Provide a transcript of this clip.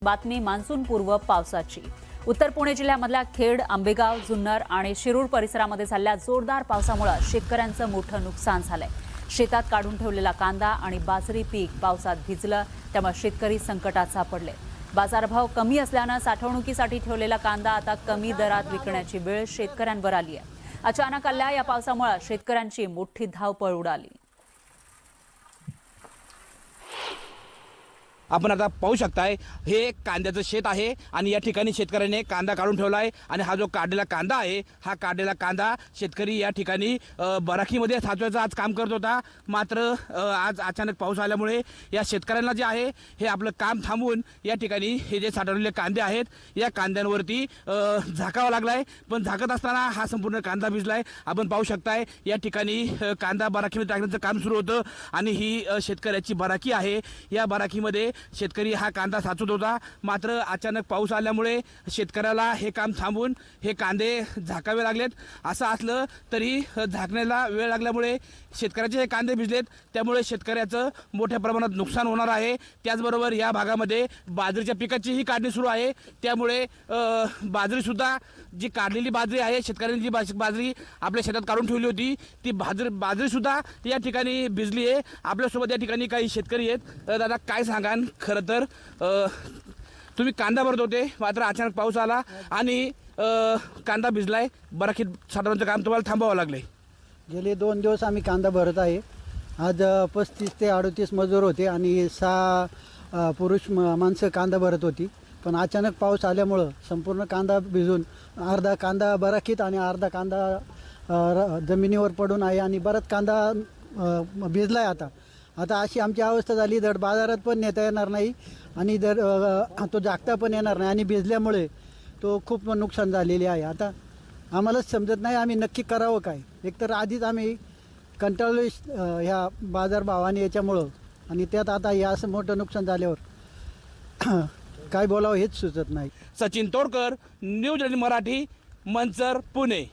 बातमी मान्सूनपूर्व पावसाची। उत्तर पुणे जिल्ह्यामधल्या खेड, आंबेगाव, जुन्नर आणि शिरूर परिसरामध्ये झालेल्या जोरदार पावसामुळे शेतकऱ्यांचं मोठं नुकसान झालंय। शेतात काढून ठेवलेला कांदा आणि बाजरी पीक पावसात भिजलं, त्यामुळे शेतकरी संकटात सापडले। बाजारभाव कमी असल्यानं साठवणुकीसाठी ठेवलेला कांदा आता कमी दरात विकण्याची वेळ शेतकऱ्यांवर आली आहे। अचानक आलेल्या या पावसामुळे शेतकऱ्यांची मोठी धावपळ उडाली। आपण आता पाहू शकताय, हे कांद्याचं शेत आहे आणि या ठिकाणी शेतकऱ्याने कांदा काढून ठेवला आहे आणि हा जो काढलेला कांदा आहे, हा काढलेला कांदा शेतकरी या ठिकाणी बराकीमध्ये साचवायचं आज काम करत होता। मात्र आज अचानक पाऊस आल्यामुळे या शेतकऱ्यांना जे आहे हे आपलं काम थांबवून या ठिकाणी हे जे साठवलेले कांदे आहेत, या कांद्यांवरती झाकावा लागलाय। पण झाकत असताना हा संपूर्ण कांदा भिजलाय। आपण पाहू शकताय, या ठिकाणी कांदा बराकीमध्ये टाकण्याचं काम सुरू होतं आणि ही शेतकऱ्याची बराकी आहे। या बराकीमध्ये शेतकरी हा कांदा साचवत होता। मात्र अचानक पाऊस आल्यामुळे शेतकऱ्याला हे काम थांबून हे कांदे झाकावे लागलेत। असं असलं तरी झाकण्याला वेळ लागल्यामुळे शेतकऱ्याचे हे कांदे भिजलेत, त्यामुळे शेतकऱ्याचं मोठ्या प्रमाणात नुकसान होणार आहे। त्याचबरोबर या भागामध्ये बाजरीच्या पिकाचीही काढणी सुरू आहे, त्यामुळे बाजरीसुद्धा जी काढलेली बाजरी आहे, शेतकऱ्यांनी जी बाजरी आपल्या शेतात काढून ठेवली होती, ती बाजरीसुद्धा या ठिकाणी भिजली आहे। आपल्यासोबत या ठिकाणी काही शेतकरी आहेत। दादा, काय सांगाल? खरं तर तुम्ही कांदा भरत होते, मात्र अचानक पाऊस आला आणि कांदा भिजलाय, बराकीत साठवण्याचं काम तुम्हाला थांबवावं लागलंय। गेले 2 दिवस आम्ही कांदा भरत आहे। आज 35 ते 38 मजूर होते आणि 6 पुरुष माणसं कांदा भरत होती। पण अचानक पाऊस आल्यामुळं संपूर्ण कांदा भिजून अर्धा कांदा बराकीत आणि अर्धा कांदा जमिनीवर पडून आहे आणि बराच कांदा भिजला आहे। आता अशी आमची अवस्था झाली, धड बाजारात पण नेता येणार नाही आणि धड तो जागता पण येणार नाही आणि भिजल्यामुळे तो खूप नुकसान झालेले आहे। आता आम्हालाच समजत नाही आम्ही नक्की करावं काय। एकतर आधीच आम्ही कंटाळलो ह्या बाजारभावाने याच्यामुळं, आणि त्यात आता हे असं मोठं नुकसान झाल्यावर काय बोलावं हेच सुचत नाही। सचिन तोडकर, न्यूज मराठी, मंचर, पुणे।